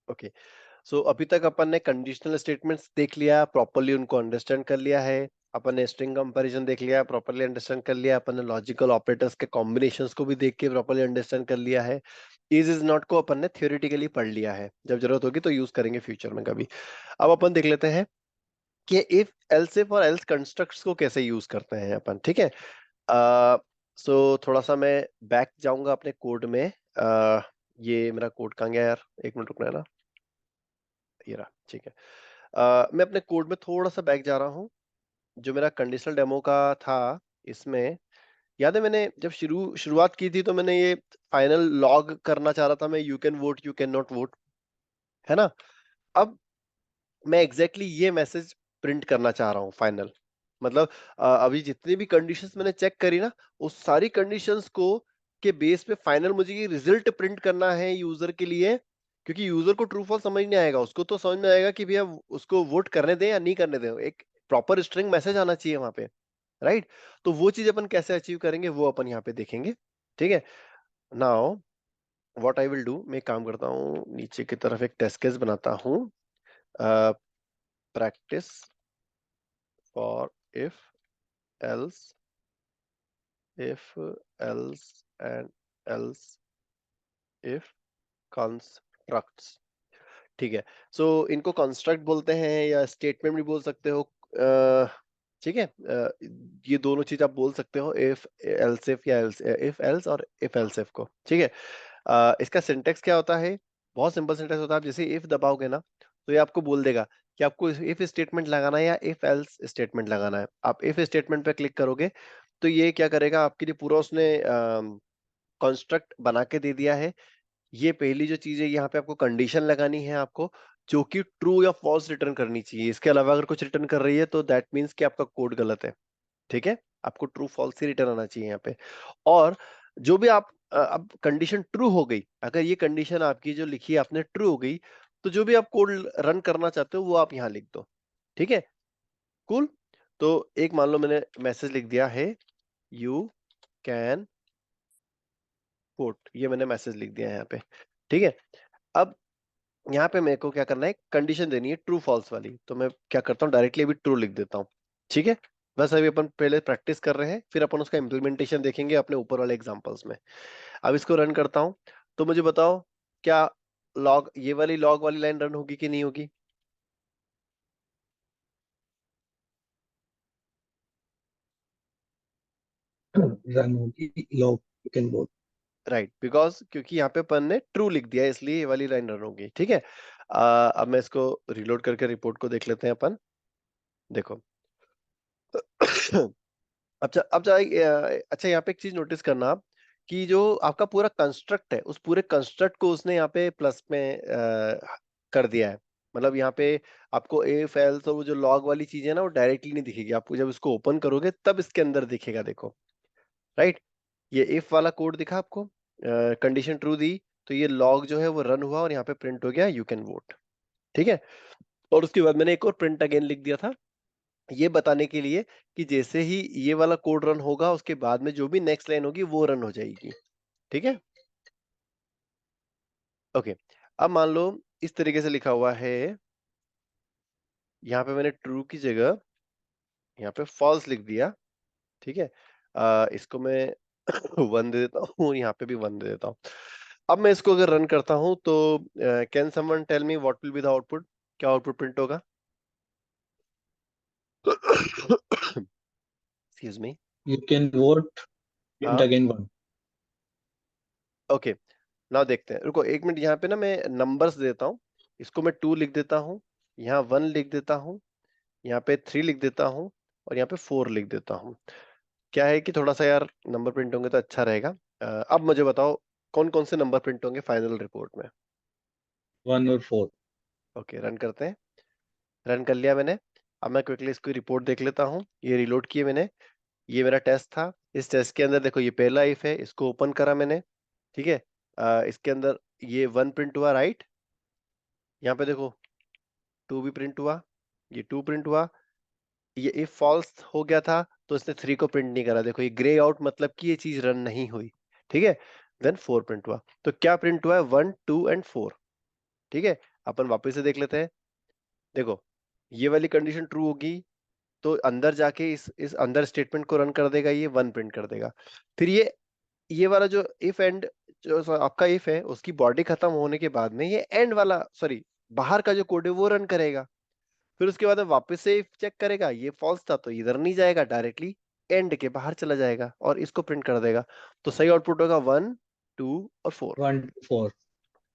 Okay, सो अभी तक अपन ने कंडीशनल स्टेटमेंट्स देख लिया, प्रॉपर्ली उनको अंडरस्टैंड कर लिया है। अपन ने स्ट्रिंग कंपैरिजन देख लिया, प्रॉपर्ली अंडरस्टैंड कर लिया। अपन ने लॉजिकल ऑपरेटर्स के कॉम्बिनेशंस को भी देख के प्रॉपर्ली अंडरस्टैंड कर लिया है। इज नॉट को अपन ने थियोरेटिकली पढ़ लिया है, जब जरूरत होगी तो यूज करेंगे फ्यूचर में कभी। अब अपन देख लेते हैं कि इफ एल्स इफ और एल्स कंस्ट्रक्ट्स को कैसे यूज करते हैं अपन, ठीक है। सो थोड़ा सा मैं बैक जाऊंगा अपने कोड में। ये मेरा कोड कहाँ गया यार, एक मिनट रुकना है ना, ये रहा, ठीक है। मैं अपने कोड में थोड़ा सा बैक जा रहा हूँ। जो मेरा कंडीशनल डेमो का था, इसमें याद है मैंने जब शुरुआत की थी तो मैंने ये फाइनल लॉग करना चाह रहा था मैं, you can vote you can not vote, है ना। अब मैं एग्जैक्टली ये मैसेज प्रिंट करना चाह रहा हूँ फाइनल। मतलब अभी जितनी भी कंडीशंस मैंने चेक करी ना, उस सारी कंडीशंस को के बेस पे फाइनल मुझे ये रिजल्ट प्रिंट करना है यूजर के लिए। क्योंकि यूजर को ट्रू फॉल्स समझ नहीं आएगा, उसको तो समझ में आएगा कि भैया उसको वोट करने दें या नहीं करने दें, एक प्रॉपर स्ट्रिंग मैसेज आना चाहिए वहां पे, राइट। तो वो चीज अपन कैसे अचीव करेंगे वो अपन यहाँ पे देखेंगे, ठीक है। Now what I will do, मैं एक काम करता हूँ, नीचे की तरफ एक टेस्ट केस बनाता हूँ, practice for if else if else and else if constructs, ठीक है। सो इनको कंस्ट्रक्ट बोलते हैं या स्टेटमेंट भी बोल सकते हो, ठीक है। ये दोनों चीज आप बोल सकते हो, इफ एल्स इफ या इफ एल्स और इफ एल्स इफ को, ठीक है। इसका सिंटेक्स क्या होता है, बहुत सिंपल सिंटेक्स होता है। आप जैसे इफ दबाओगे ना तो ये आपको बोल देगा कि आपको इफ स्टेटमेंट लगाना है या इफ एल्स स्टेटमेंट लगाना है। आप इफ स्टेटमेंट पे क्लिक करोगे तो ये क्या करेगा, आपके लिए पूरा उसने कंस्ट्रक्ट बना के दे दिया है। ये पहली जो चीज है, यहाँ पे आपको कंडीशन लगानी है आपको, जो कि ट्रू या फॉल्स रिटर्न करनी चाहिए। इसके अलावा अगर कुछ रिटर्न कर रही है तो दैट मीन्स कि आपका कोड गलत है, ठीक है। आपको ट्रू फॉल्स ही रिटर्न आना चाहिए यहाँ पे। और जो भी आप अब कंडीशन ट्रू हो गई, अगर ये कंडीशन आपकी जो लिखी है आपने ट्रू हो गई, तो जो भी आप कोड रन करना चाहते हो वो आप यहाँ लिख दो, ठीक है। कूल। तो एक मान लो मैंने मैसेज लिख दिया है, यू कैन कोट, ये मैंने मैसेज लिख दिया है यहाँ पे, ठीक है। अब यहाँ पे मेरे को क्या करना है, कंडीशन देनी है ट्रू फॉल्स वाली, तो मैं क्या करता हूँ, डायरेक्टली अभी ट्रू लिख देता हूँ, ठीक है। बस अभी अपन पहले प्रैक्टिस कर रहे हैं, फिर अपन उसका इम्प्लीमेंटेशन देखेंगे अपने ऊपर वाले एग्जांपल्स में। अब इसको रन करता हूँ, तो मुझे बताओ क्या लॉग, ये वाली लॉग वाली लाइन रन होगी कि नहीं होगी। रन होगी, लॉग यू कैन बोल। राइट, बिकॉज क्योंकि यहाँ पे अपन ने ट्रू लिख दिया है, इसलिए ये वाली लाइन रन होगी, ठीक है। अब मैं इसको रिलोड करके रिपोर्ट को देख लेते हैं अपन। देखो अच्छा यहाँ पे एक चीज नोटिस करना आप, कि जो आपका पूरा कंस्ट्रक्ट है, उस पूरे कंस्ट्रक्ट को उसने यहाँ पे प्लस में कर दिया है। मतलब यहाँ पे आपको इफ एल्स और वो जो लॉग वाली चीज है ना, वो डायरेक्टली नहीं दिखेगी आपको, जब इसको ओपन करोगे तब इसके अंदर दिखेगा, देखो, राइट। ये इफ वाला कोड दिखा आपको, कंडीशन ट्रू दी, तो ये लॉग जो है वो रन हुआ और यहाँ पे प्रिंट हो गया यू कैन वोट, ठीक है। और उसके बाद मैंने एक और प्रिंट अगेन लिख दिया था, ये बताने के लिए कि जैसे ही ये वाला कोड रन होगा उसके बाद में जो भी नेक्स्ट लाइन होगी वो रन हो जाएगी, ठीक है। ओके, अब मान लो इस तरीके से लिखा हुआ है, यहाँ पे मैंने ट्रू की जगह यहाँ पे फॉल्स लिख दिया, ठीक है। इसको मैं वन दे देता हूँ, यहाँ पे भी वन दे देता हूँ। अब मैं इसको अगर रन करता हूँ तो can someone tell me what will be the output, क्या आउटपुट प्रिंट होगा। Excuse me. You can vote, print हाँ, अगेन वन। ओके। नाउ देखते हैं, रुको एक मिनट, यहाँ पे ना मैं नंबर्स देता हूँ। इसको मैं टू लिख देता हूँ, यहाँ वन लिख देता हूँ, यहाँ पे थ्री लिख देता हूँ, और यहाँ पे फोर लिख देता हूँ। क्या है कि थोड़ा सा यार नंबर प्रिंट होंगे तो अच्छा रहेगा। अब मुझे बताओ कौन कौन से नंबर प्रिंट होंगे फाइनल रिपोर्ट में। वन और फोर। ओके, रन करते हैं। रन कर लिया मैंने। अब मैं क्विकली इसकी रिपोर्ट देख लेता हूँ, ये रिलोड किए मैंने। ये मेरा टेस्ट था, इस टेस्ट के अंदर देखो ये पहला इफ है, इसको ओपन करा मैंने, ठीक है। इसके अंदर ये वन प्रिंट हुआ, राइट। यहाँ पे देखो टू भी प्रिंट हुआ, ये टू प्रिंट हुआ। ये इफ फॉल्स हो गया था तो इसने थ्री को प्रिंट नहीं करा, देखो ये ग्रे आउट, मतलब कि ये चीज रन नहीं हुई, ठीक है। देन फोर प्रिंट हुआ, तो क्या प्रिंट हुआ है, वन टू एंड फोर, ठीक है। अपन वापस से देख लेते हैं। देखो ये वाली कंडीशन ट्रू होगी तो अंदर जाके इस अंदर स्टेटमेंट को रन कर देगा, ये 1 प्रिंट कर देगा। फिर ये वाला जो इफ एंड जो आपका इफ है उसकी बॉडी खत्म होने के बाद में ये एंड वाला सॉरी बाहर का जो कोड है वो रन करेगा। फिर उसके बाद में वापस से इफ चेक करेगा, ये फॉल्स था तो इधर नहीं जाएगा, डायरेक्टली एंड के बाहर चला जाएगा और इसको प्रिंट कर देगा। तो सही आउटपुट होगा 1 2 और 4। 1 to 4।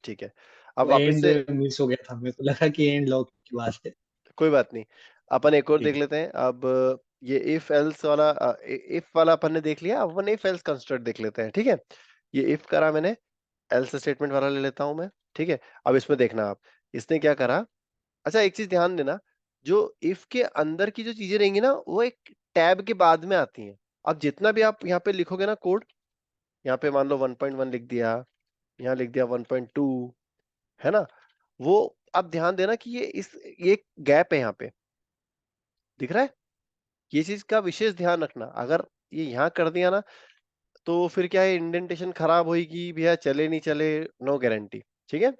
ठीक है, अब वो वापस एंड से मिस हो गया था, मेरे को लगा कि एंड लॉक की बात है। कोई बात नहीं, अपन एक और देख ठीक लेते हैं। अब ये इफ एल्स वाला इफ वाला अपन ने देख लिया, अब अपन इफ एल्स कंस्ट्रक्ट देख लेते हैं। ठीक है, ये इफ करा मैंने, एल्स स्टेटमेंट वाला ले लेता हूं मैं। ठीक है, अब इसमें देखना आप, इसने क्या करा। अच्छा एक चीज ध्यान देना, जो इफ के अंदर की जो चीजें रहेंगी ना वो एक टैब के बाद में आती हैं। अब जितना भी आप यहाँ पे लिखोगे ना कोड, यहाँ पे मान लो 1.1 लिख दिया, यहाँ लिख दिया 1.2, है ना, वो अब ध्यान देना कि ये गैप है यहाँ पे, दिख रहा है। ये चीज का विशेष ध्यान रखना, अगर ये यहाँ कर दिया ना तो फिर क्या है, इंडेंटेशन खराब होगी भैया, चले नहीं चले, नो गारंटी। ठीक है,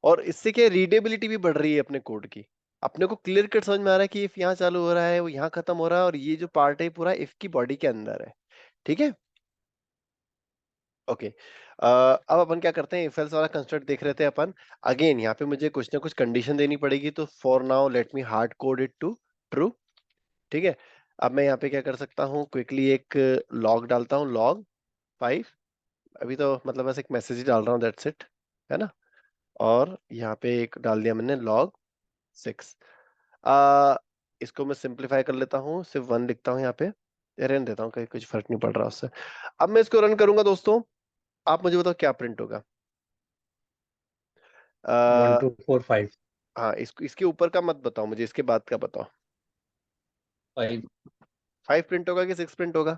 और इससे क्या रीडेबिलिटी भी बढ़ रही है अपने कोड की। अपने को क्लियर कट समझ में आ रहा है कि इफ यहाँ चालू हो रहा है वो यहाँ खत्म हो रहा है और ये जो पार्ट है पूरा इफ की बॉडी के अंदर है। ठीक है, ओके। अब अपन क्या करते हैं, इफ एल्स वाला कंस्ट्रक्ट देख रहे थे अपन। अगेन यहाँ पे मुझे कुछ ना कुछ कंडीशन देनी पड़ेगी, तो for now let me hard code it to true. ठीक है, अब मैं यहाँ पे क्या कर सकता हूँ, क्विकली एक लॉग डालता हूँ, log 5। अभी तो मतलब बस एक मैसेज ही डाल रहा हूँ, दैट्स इट, है ना। और यहाँ पे एक डाल दिया मैंने log 6। आ, इसको मैं सिंप्लीफाई कर लेता हूँ, सिर्फ 1 लिखता हूँ यहाँ पे, रहने देता हूँ, कहीं कुछ फर्क नहीं पड़ रहा उससे। अब मैं इसको रन करूंगा दोस्तों, आप मुझे बताओ क्या प्रिंट होगा। One uh, two four five हाँ, इसके ऊपर का मत बताओ मुझे, इसके बाद का बताओ। 5 5 प्रिंट होगा कि 6 प्रिंट होगा,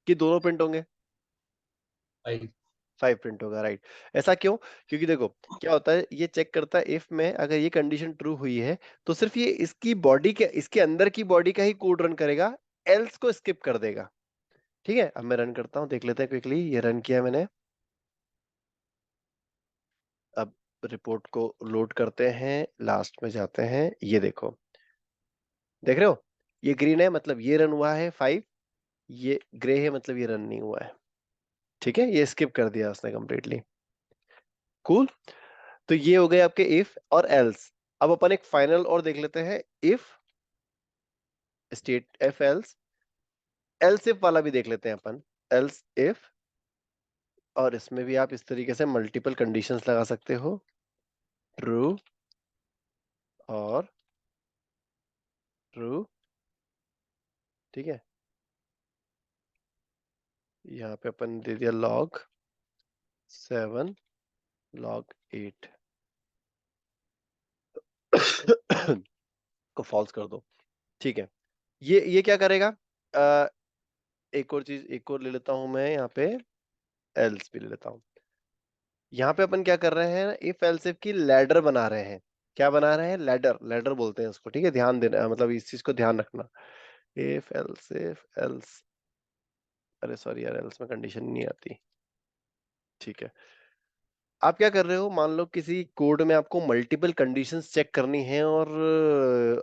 कि दोनों प्रिंट होंगे। 5। 5 प्रिंट होगा, राइट। ऐसा क्यों? क्योंकि देखो क्या होता है, ये चेक करता है इफ में अगर ये कंडीशन ट्रू हुई है तो सिर्फ ये इसकी बॉडी के इसके अंदर की बॉडी का ही कोड रन करेगा, एल्स को स्किप कर देगा। ठीक है, अब मैं रन करता हूं, देख लेते हैं क्विकली, ये रन किया मैंने। अब रिपोर्ट को लोड करते हैं, लास्ट में जाते हैं, ये देखो, देख रहे हो, ये ग्रीन है मतलब ये रन हुआ है 5, ये ग्रे है मतलब ये रन नहीं हुआ है। ठीक है, ये स्किप कर दिया उसने कंप्लीटली। कूल, तो ये हो गए आपके इफ और एल्स। अब अपन एक फाइनल और देख लेते हैं, if state if else, else if वाला भी देख लेते हैं अपन, एल्स इफ। और इसमें भी आप इस तरीके से मल्टीपल कंडीशंस लगा सकते हो, ट्रू और ट्रू। ठीक है, यहाँ पे अपन दे दिया log 7 log 8 को फॉल्स कर दो। ठीक है, ये क्या करेगा, अ, एक और चीज एक और ले लेता हूं मैं यहाँ पे, एल्स भी ले लेता हूँ। यहाँ पे अपन क्या कर रहे हैं, इफ एल्स इफ की लैडर बना रहे हैं। क्या बना रहे हैं, लैडर, लैडर बोलते हैं इसको। ठीक है, ध्यान देना, मतलब इस चीज को ध्यान रखना। इफ एल्स, अरे सॉरी यार, एल्स में कंडीशन नहीं आती। ठीक है, आप क्या कर रहे हो, मान लो किसी कोड में आपको मल्टीपल कंडीशंस चेक करनी है और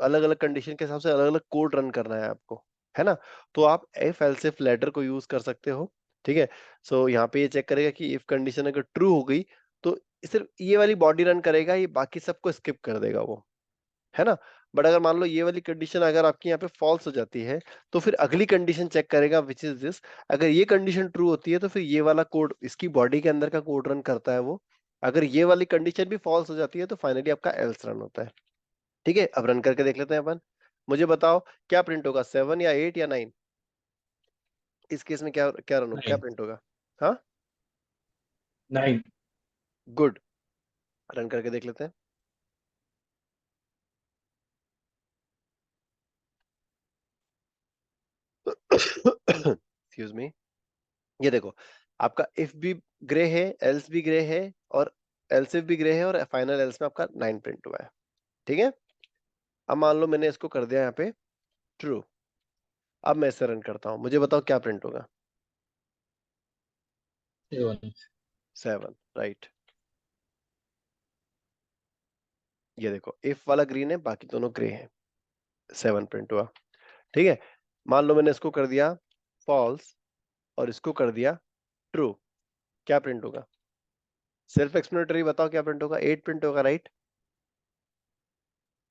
अलग अलग कंडीशन के हिसाब से अलग अलग कोड रन करना है आपको, है ना। तो आप इफ एल्स इफ लैडर को यूज कर सकते हो। ठीक है, सो यहाँ पे ये चेक करेगा कि इफ कंडीशन अगर ट्रू हो गई तो सिर्फ ये वाली बॉडी रन करेगा, ये बाकी सबको स्किप कर देगा वो, है ना। बट अगर मान लो ये वाली कंडीशन अगर आपकी यहाँ पे फॉल्स हो जाती है तो फिर अगली कंडीशन चेक करेगा, विच इज दिस। अगर ये कंडीशन ट्रू होती है तो फिर ये वाला कोड, इसकी बॉडी के अंदर का कोड रन करता है वो। अगर ये वाली कंडीशन भी फॉल्स हो जाती है तो फाइनली आपका एल्स रन होता है। ठीक है, अब रन करके देख लेते हैं अपन। मुझे बताओ क्या प्रिंट होगा, 7 या 8 या 9? इस केस में क्या क्या रन हो, क्या 9। प्रिंट होगा? हाँ, 9। गुड, रन करके देख लेते हैं। एक्सक्यूज मी, ये देखो, आपका इफ भी ग्रे है, एल्स भी ग्रे है, और एल्स इफ भी ग्रे है, और फाइनल एल्स में आपका 9 प्रिंट हुआ है। ठीक है, अब मान लो मैंने इसको कर दिया यहाँ पे ट्रू। अब मैं इसे रन करता हूँ, मुझे बताओ क्या प्रिंट होगा। 7। 7, राइट। ये देखो इफ वाला ग्रीन है, बाकी दोनों ग्रे हैं, 7 प्रिंट हुआ। ठीक है, मान लो मैंने इसको कर दिया फॉल्स और इसको कर दिया ट्रू, क्या प्रिंट होगा? सेल्फ एक्सप्लेनेटरी, बताओ क्या प्रिंट होगा? 8 प्रिंट होगा, राइट?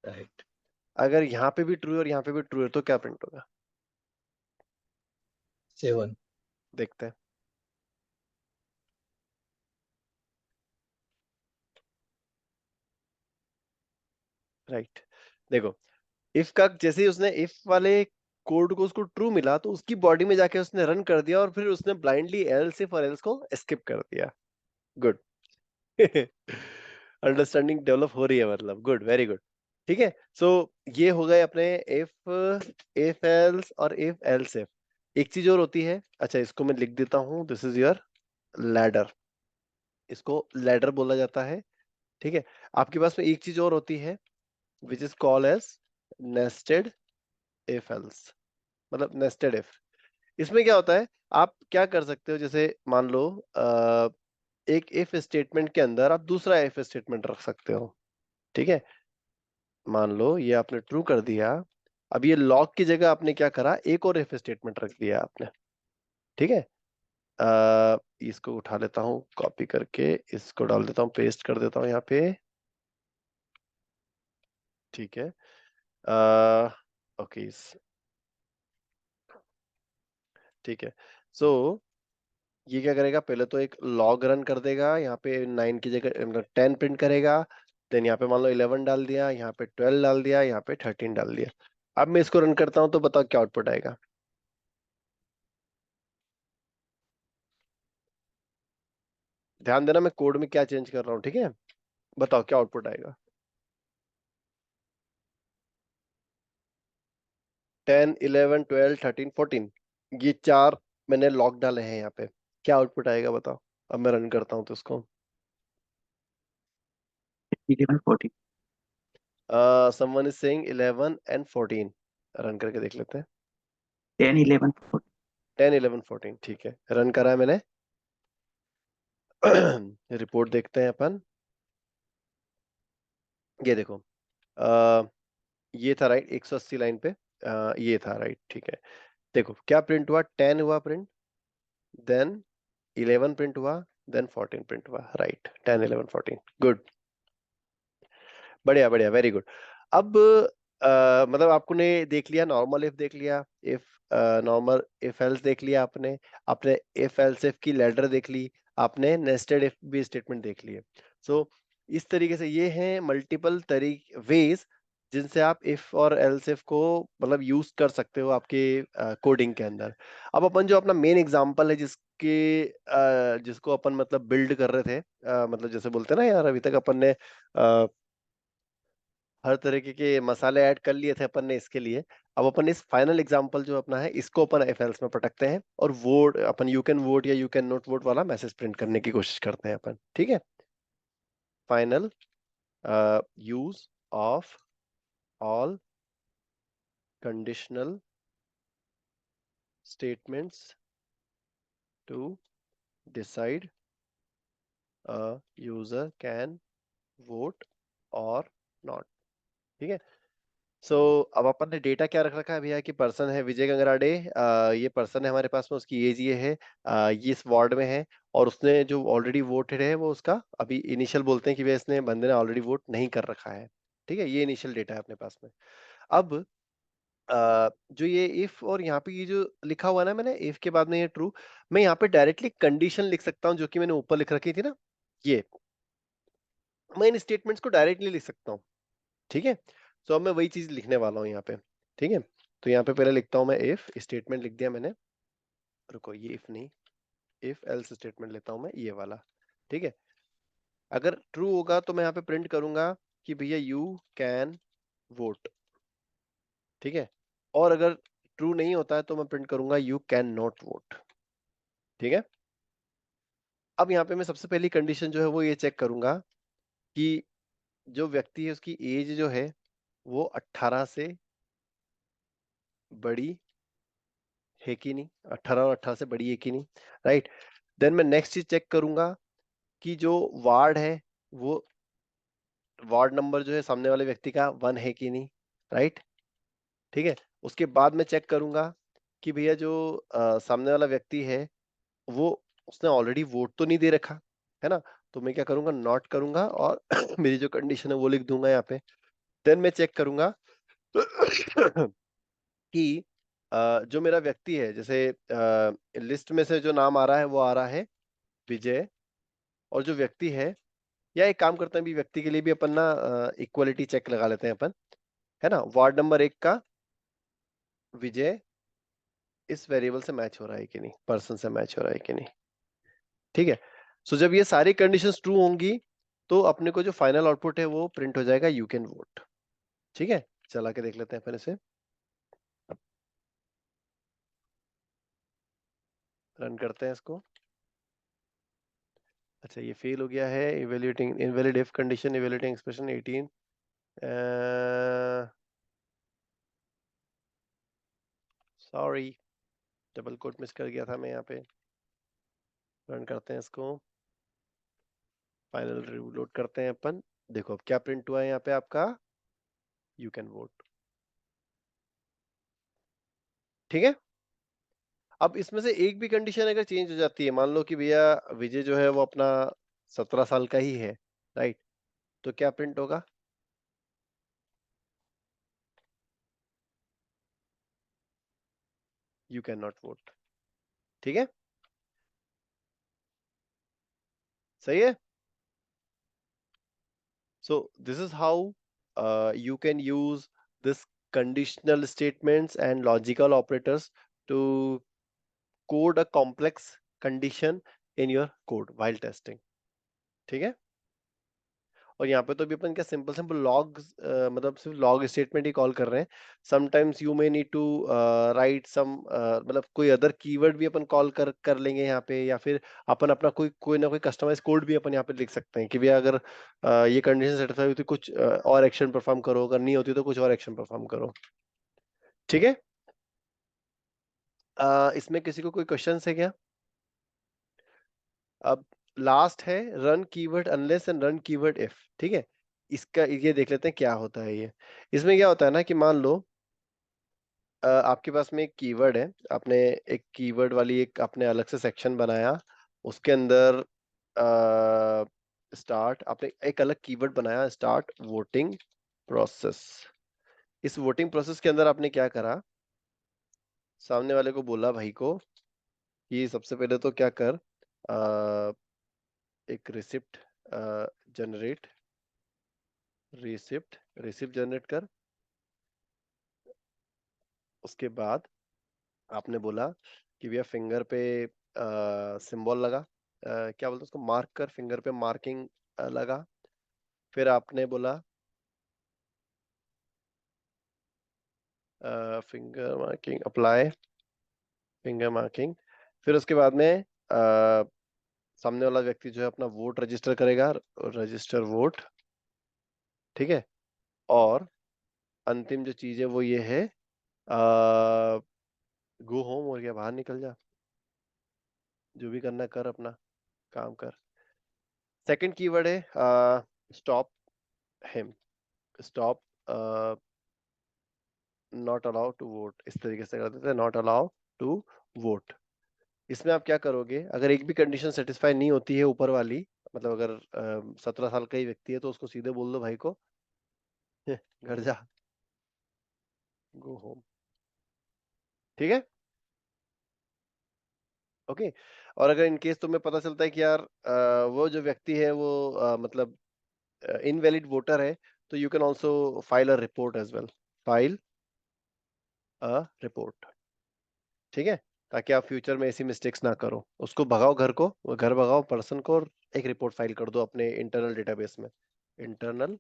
राइट। अगर यहाँ पे भी ट्रू है और यहाँ पे भी ट्रू है तो क्या प्रिंट होगा? 7। देखते हैं। राइट, देखो इफ का जैसे ही उसने इफ वाले कोड को उसको ट्रू मिला तो उसकी बॉडी में जाके उसने रन कर दिया और फिर उसने ब्लाइंडली एल्स इफ और एल्स को स्किप कर दिया। गुड। अंडरस्टैंडिंग डेवलप हो रही है, मतलब गुड, वेरी गुड। ठीक है, सो ये हो गए अपने इफ, इफ एल्स और इफ एल्स इफ। एक चीज और होती है, अच्छा इसको मैं लिख देता हूं, दिस इज योर लैडर, इसको लैडर बोला जाता है। ठीक है, आपके पास में एक चीज और होती है which is called as nested if else, मतलब नेस्टेड इफ। इसमें क्या होता है, आप क्या कर सकते हो, जैसे मान लो एक इफ स्टेटमेंट के अंदर आप दूसरा इफ स्टेटमेंट रख सकते हो। ठीक है, मान लो ये आपने ट्रू कर दिया, अब ये लॉग की जगह आपने क्या करा, एक और इफ स्टेटमेंट रख दिया आपने। ठीक है, इसको उठा लेता हूँ कॉपी करके, इसको डाल देता हूँ, पेस्ट कर देता हूँ यहाँ पे। ठीक है, ओके, ठीक है, सो ये क्या करेगा, पहले तो एक लॉग रन कर देगा, यहाँ पे 9 की जगह मतलब 10 प्रिंट करेगा। देन यहाँ पे मान लो 11 डाल दिया, यहाँ पे 12 डाल दिया, यहाँ पे 13 डाल दिया। अब मैं इसको रन करता हूँ तो बताओ क्या आउटपुट आएगा? ध्यान देना मैं कोड में क्या चेंज कर रहा हूँ, ठीक है? बताओ क्या आउटपुट आएगा? 10, 11, 12, 13, 14, ये चार मैंने लॉग डाले हैं यहाँ पे, क्या आउटपुट आएगा बताओ? अब मैं रन करता हूँ तो इसको, 11 14 someone is saying 11 and 14, run करके देख लेते हैं। 10 11 14 10, 11, 14, ठीक है, रन करा है मैंने। रिपोर्ट देखते हैं अपन। ये देखो, आ, ये था राइट 180 लाइन पे, ये था राइट, ठीक है। देखो क्या प्रिंट हुआ, 10 हुआ प्रिंट, देन 11 प्रिंट हुआ, देन 14 प्रिंट हुआ, राइट, 10, 11, 14, गुड, बढ़िया बढ़िया, वेरी गुड। अब मतलब आपने देख लिया, नॉर्मल इफ देख लिया, इफ नॉर्मल इफ एल्स देख लिया आपने, आपने इफ एल्स इफ की लैडर देख ली, आपने नेस्टेड इफ भी स्टेटमेंट देख लिए। सो इस तरीके से ये हैं मल्टीपल तरीके वेज जिनसे आप इफ और एल्स इफ को मतलब यूज कर सकते हो आपके कोडिंग के अंदर। अब अपन जो अपना मेन एग्जांपल है जिसको अपन मतलब बिल्ड कर रहे थे, मतलब जैसे बोलते हैं ना यार, अभी तक अपन ने हर तरीके के मसाले ऐड कर लिए थे अपन ने इसके लिए। अब अपन इस फाइनल एग्जांपल जो अपना है इसको अपन एफ एल्स में पटकते हैं और वोट अपन यू कैन वोट या यू कैन नॉट वोट वाला मैसेज प्रिंट करने की कोशिश करते हैं अपन। ठीक है, final use of all conditional statements to decide a user can vote or not. ठीक है, सो अब अपन ने डेटा क्या रख रखा है भैया कि पर्सन है विजय गंगराडे, ये पर्सन है हमारे पास में, उसकी एज ये है, ये इस वार्ड में है, और उसने जो ऑलरेडी वोटेड है वो उसका अभी इनिशियल बोलते हैं कि भैया इसने बंदे ने ऑलरेडी वोट नहीं कर रखा है। ठीक है, ये इनिशियल डेटा है अपने पास में। अब जो ये इफ और यहाँ पे ये जो लिखा हुआ है ना मैंने, इफ के बाद में ये ट्रू, मैं यहाँ पे डायरेक्टली कंडीशन लिख सकता हूँ जो कि मैंने ऊपर लिख रखी थी ना, ये मैं इन स्टेटमेंट्स को डायरेक्टली लिख सकता हूँ। ठीक है, तो अब मैं वही चीज लिखने वाला हूँ यहाँ पे। ठीक है, तो यहाँ पे पहले लिखता हूँ मैं इफ स्टेटमेंट लिख दिया मैंने, रुको ये इफ नहीं, इफ एल्स स्टेटमेंट लेता हूँ मैं ये वाला। ठीक है, अगर ट्रू होगा तो मैं यहाँ पे प्रिंट करूंगा कि भैया यू कैन वोट। ठीक है, और अगर ट्रू नहीं होता है तो मैं प्रिंट करूंगा यू कैन नॉट वोट। ठीक है, अब यहाँ पे मैं सबसे पहली कंडीशन जो है वो ये चेक करूंगा कि जो व्यक्ति है उसकी एज जो है वो 18 से बड़ी है कि नहीं, 18 और 18 से बड़ी है कि नहीं, राइट। देन मैं नेक्स्ट चीज चेक करूंगा कि जो वार्ड है वो वार्ड नंबर जो है सामने वाले व्यक्ति का 1 है कि नहीं, राइट? ठीक है, उसके बाद मैं चेक करूंगा कि भैया जो सामने वाला व्यक्ति है वो उसने ऑलरेडी वोट तो नहीं दे रखा है ना, तो मैं क्या करूंगा, नोट करूंगा और मेरी जो कंडीशन है वो लिख दूंगा यहाँ पे। देन मैं चेक करूंगा कि जो मेरा व्यक्ति है, जैसे लिस्ट में से जो नाम आ रहा है वो आ रहा है विजय, और जो व्यक्ति है, या एक काम करते हैं भी व्यक्ति के लिए भी अपन ना इक्वलिटी चेक लगा लेते हैं अपन, है ना, वार्ड नंबर 1 का विजय इस वेरिएबल से मैच हो रहा है कि नहीं, पर्सन से मैच हो रहा है कि नहीं। ठीक है, सो जब ये सारी कंडीशंस ट्रू होंगी तो अपने को जो फाइनल आउटपुट है वो प्रिंट हो जाएगा यू कैन वोट। ठीक है, चला के देख लेते हैं फिर इसे, रन करते हैं इसको। अच्छा, ये फेल हो गया है, evaluating invalid if condition, evaluating expression 18, sorry double quote miss कर गया था मैं यहाँ पे। रन करते हैं इसको, फाइनल रिलोड करते हैं अपन। देखो अब क्या प्रिंट हुआ है यहाँ पे आपका, यू कैन वोट। ठीक है, अब इसमें से एक भी कंडीशन अगर चेंज हो जाती है, मान लो कि भैया विजय जो है वो अपना 17 साल का ही है, राइट, तो क्या प्रिंट होगा, यू कैन नॉट वोट। ठीक है, सही है। So this is how you can use this conditional statements and logical operators to code a complex condition in your code while testing। ठीक है, और यहाँ पे तो भी अपन क्या सिंपल सिंपल लॉग, मतलब सिर्फ लॉग स्टेटमेंट ही कॉल कर रहे हैं। Sometimes you may need to write some, मतलब कोई अदर कीवर्ड भी अपन कॉल कर लेंगे यहाँ पे, या फिर अपन अपना कोई कोई ना कोई कस्टमाइज कोड भी अपन यहाँ पे लिख सकते हैं कि भैया अगर ये कंडीशन सेटिस्फाई होती कुछ और एक्शन परफॉर्म करो, अगर नहीं होती तो कुछ और एक्शन परफॉर्म करो। ठीक है, इसमें किसी को कोई क्वेश्चन है क्या? अब लास्ट है run keyword unless and run keyword if. ठीक है, इसका ये देख लेते हैं क्या होता है ये। इसमें क्या होता है ना कि मान लो आपके पास में एक कीवर्ड है, आपने एक कीवर्ड वाली एक आपने अलग से सेक्शन बनाया, उसके अंदर स्टार्ट आपने एक अलग कीवर्ड बनाया, स्टार्ट वोटिंग प्रोसेस। इस वोटिंग प्रोसेस के अंदर आपने क्या करा, सामने वाले को बोला भाई को कि सबसे पहले तो क्या कर, एक रिसिप्ट जनरेट, रिसिप्ट जनरेट कर। उसके बाद आपने बोला कि भैया फिंगर पे सिंबल लगा, क्या बोलते हैं उसको, मार्क कर, फिंगर पे मार्किंग लगा। फिर आपने बोला finger marking apply, finger marking. फिर उसके बाद में सामने वाला व्यक्ति जो है अपना वोट रजिस्टर करेगा, रजिस्टर वोट। ठीक है, और अंतिम जो चीज है वो ये है, गो होम, और क्या बाहर निकल जा, जो भी करना कर, अपना काम कर। सेकंड कीवर्ड है stop him, stop not allow to vote, इस तरीके से कर देते हैं, नॉट अलाउ टू वोट। इसमें आप क्या करोगे, अगर एक भी कंडीशन सेटिस्फाई नहीं होती है ऊपर वाली, मतलब अगर 17 साल का ही व्यक्ति है तो उसको सीधे बोल दो भाई को घर जा, गो होम। ठीक है, ओके। और अगर इन केस तुम्हें पता चलता है कि यार वो जो व्यक्ति है वो मतलब इनवैलिड वोटर है, तो you can also file a report as well, file a report. ठीक है, ताकि आप फ्यूचर में ऐसी मिस्टेक्स ना करो, उसको भगाओ घर को, वो घर भगाओ पर्सन को, और एक रिपोर्ट फाइल कर दो अपने इंटरनल डेटाबेस में, इंटरनल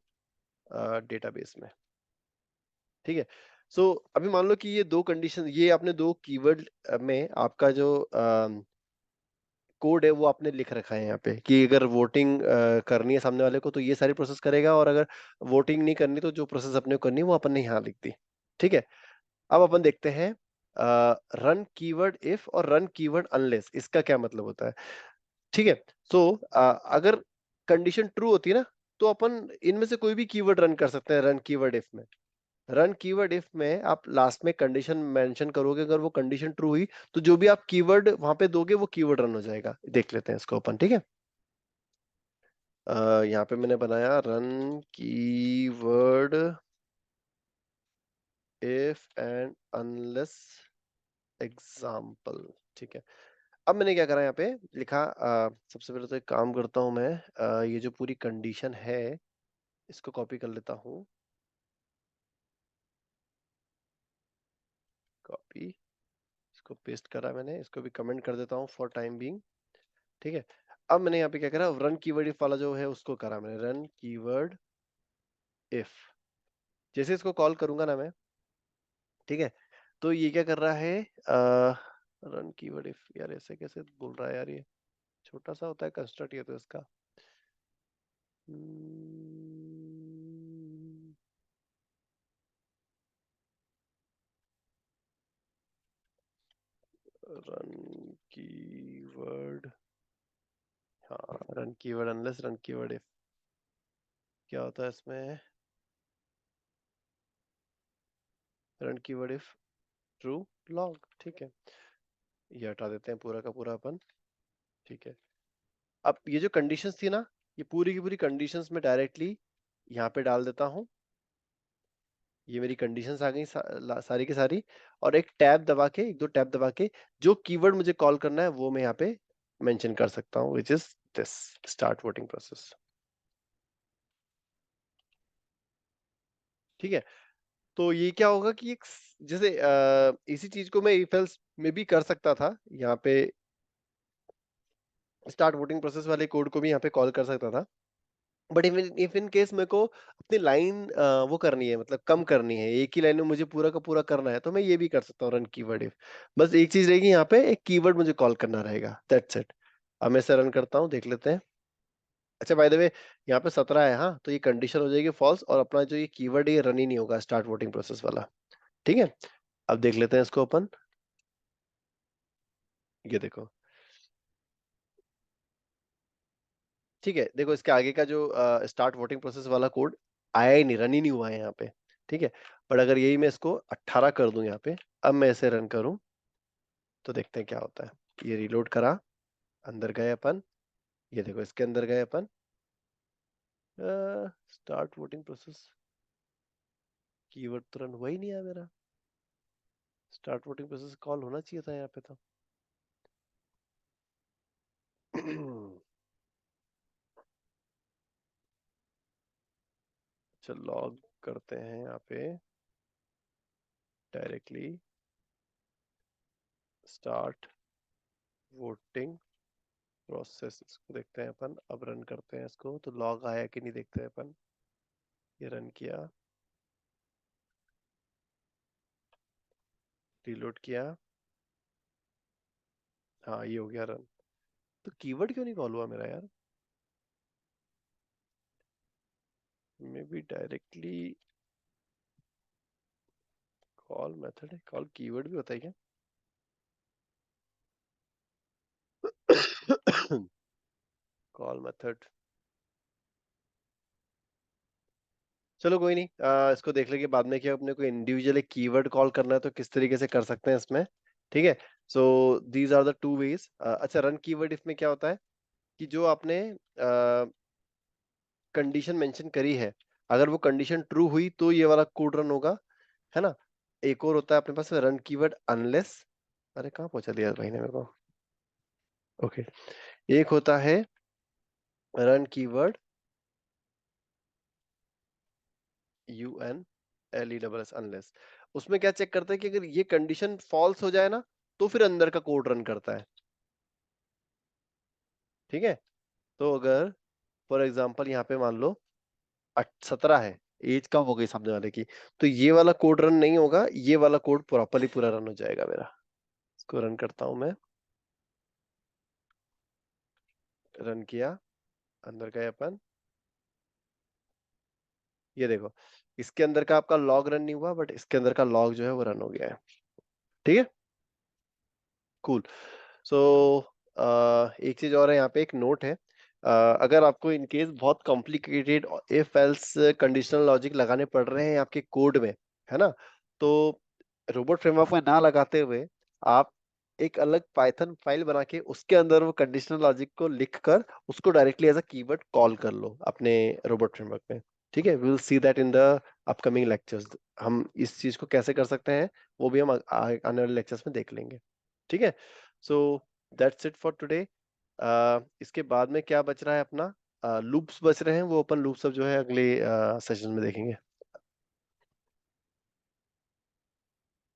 डेटाबेस में। ठीक है, सो अभी मान लो कि ये दो कंडीशन, ये आपने दो कीवर्ड में आपका जो कोड है वो आपने लिख रखा है यहाँ पे कि अगर वोटिंग करनी है सामने वाले को तो ये सारी प्रोसेस करेगा, और अगर वोटिंग नहीं करनी तो जो प्रोसेस अपने को करनी है वो अपन ने यहाँ लिख दी। ठीक है, अब अपन देखते हैं रन कीवर्ड इफ और रन कीवर्ड अनलेस, इसका क्या मतलब होता है। ठीक है, सो अगर कंडीशन ट्रू होती है ना, तो अपन इनमें से कोई भी कीवर्ड रन कर सकते हैं रन कीवर्ड इफ में। रन कीवर्ड इफ में आप लास्ट में कंडीशन मेंशन करोगे, अगर वो कंडीशन ट्रू हुई तो जो भी आप कीवर्ड वहां पे दोगे वो कीवर्ड रन हो जाएगा। देख लेते हैं इसको अपन, ठीक है। यहाँ पे मैंने बनाया run keyword if and unless example, ठीक है। अब मैंने क्या करा यहाँ पे लिखा, सबसे पहले तो एक काम करता हूं मैं, ये जो पूरी कंडीशन है इसको कॉपी कर लेता हूँ, कॉपी, इसको पेस्ट करा मैंने, इसको भी कमेंट कर देता हूँ फॉर टाइम बीइंग, ठीक है। अब मैंने यहाँ पे क्या करा, रन कीवर्ड इफ वाला जो है उसको करा मैंने, रन कीवर्ड इफ। जैसे इसको कॉल करूंगा ना मैं, ठीक है, तो ये क्या कर रहा है, रन कीवर्ड इफ, यार ऐसे कैसे बोल रहा है यार, ये छोटा सा होता है कंस्ट्रक्ट ये तो इसका, रन कीवर्ड, हाँ run keyword unless run keyword if, क्या होता है इसमें, run keyword if true log, ठीक है। ये हटा देते हैं पूरा का पूरा अपन, ठीक है। अब ये जो कंडीशंस थी ना, ये पूरी की पूरी कंडीशंस में डायरेक्टली यहाँ पे डाल देता हूँ। ये मेरी कंडीशंस आ गई सारी की सारी, और एक टैब दबा के, एक दो टैब दबा के जो कीवर्ड मुझे कॉल करना है वो मैं यहाँ पे मेंशन कर सकता हूँ, which is this start voting process, ठीक है। तो ये क्या होगा कि एक जैसे इसी चीज को मैं इफ एल्स में भी कर सकता था, यहाँ पे स्टार्ट वोटिंग प्रोसेस वाले कोड को भी यहाँ पे कॉल कर सकता था, बट इफ इन केस मेरे को अपनी लाइन वो करनी है, मतलब कम करनी है, एक ही लाइन में मुझे पूरा का पूरा करना है, तो मैं ये भी कर सकता हूँ रन कीवर्ड इफ। बस एक चीज रहेगी, यहाँ पे एक कीवर्ड मुझे कॉल करना रहेगा, दैट्स इट। अब मैं इसे रन करता हूँ, देख लेते हैं। अच्छा बाय द वे, यहाँ पे 17 है, हाँ, तो ये कंडीशन हो जाएगी फॉल्स, और अपना जो ये कीवर्ड है ये रन ही नहीं होगा स्टार्ट वोटिंग प्रोसेस वाला, ठीक है। अब देख लेते हैं इसको अपन, ये देखो, ठीक है। देखो इसके आगे का जो स्टार्ट वोटिंग प्रोसेस वाला कोड आया ही नहीं, रन ही नहीं हुआ है यहाँ पे, ठीक है। पर अगर यही मैं इसको 18 कर दूं यहाँ पे, अब मैं इसे रन करूं, तो देखते हैं क्या होता है। ये रिलोड करा, अंदर गए अपन, ये देखो इसके अंदर गए अपन, स्टार्ट वोटिंग प्रोसेस, कीवर्ड तो रन हुआ ही नहीं है मेरा, स्टार्ट वोटिंग प्रोसेस कॉल होना चाहिए था यहाँ पे तो। चल लॉग करते हैं यहाँ पे डायरेक्टली स्टार्ट वोटिंग प्रोसेस, इसको देखते हैं अपन। अब रन करते हैं इसको, तो लॉग आया कि नहीं देखते हैं अपन। ये रन किया, रीलोड किया, हाँ ये हो गया रन। तो कीवर्ड क्यों नहीं कॉल हुआ मेरा यार, may be directly call method है, कॉल कीवर्ड भी होता है क्या? कॉल मेथड, चलो कोई नहीं, इसको देख लेंगे बाद में, कि अपने को इंडिविजुअली कीवर्ड कॉल करना है तो किस तरीके से कर सकते हैं इसमें, ठीक है। So these are the two ways. अच्छा रन कीवर्ड इसमें क्या होता है कि जो आपने कंडीशन मेंशन करी है, अगर वो कंडीशन ट्रू हुई तो ये वाला कोड रन होगा, है ना। एक और होता है अपने पास रन कीवर्ड अनलेस, अरे कहाँ पहुंचा दिया भाई ने मेरे को, ओके। एक होता है रन कीवर्ड UNLESS अनलेस, उसमें क्या चेक करता है कि अगर ये कंडीशन फॉल्स हो जाए ना, तो फिर अंदर का कोड रन करता है, ठीक है। तो अगर फॉर एग्जांपल यहाँ पे मान लो 17 है, एज कम हो गई सामने वाले की, तो ये वाला कोड रन नहीं होगा, ये वाला कोड प्रॉपरली पूरा रन हो जाएगा मेरा। इसको रन करता हूं मैं, रन किया, अंदर गए अपन, ये देखो इसके अंदर का आपका लॉग रन नहीं हुआ, बट इसके अंदर का लॉग जो है वो रन हो गया है, ठीक है। कूल। सो एक चीज और है, यहाँ पे एक नोट है, अगर आपको इन केस बहुत complicated if else conditional logic लगाने पड़ रहे हैं आपके कोड में, है ना, तो रोबोट फ्रेमवर्क में ना लगाते हुए आप एक अलग पाइथन फाइल बना के उसके अंदर वो कंडीशनल लॉजिक को लिखकर उसको directly as a keyword call कर लो अपने रोबोट फ्रेमवर्क में। ठीक है, we will see that in the upcoming lectures. हम इस चीज को कैसे कर सकते हैं वो भी हम आने वाले लेक्चर्स में देख लेंगे। ठीक है, so that's it for today. इसके बाद में क्या बच रहा है अपना, लूप्स बच रहे हैं, वो अपन लूप सब जो है अगले सेशन में देखेंगे।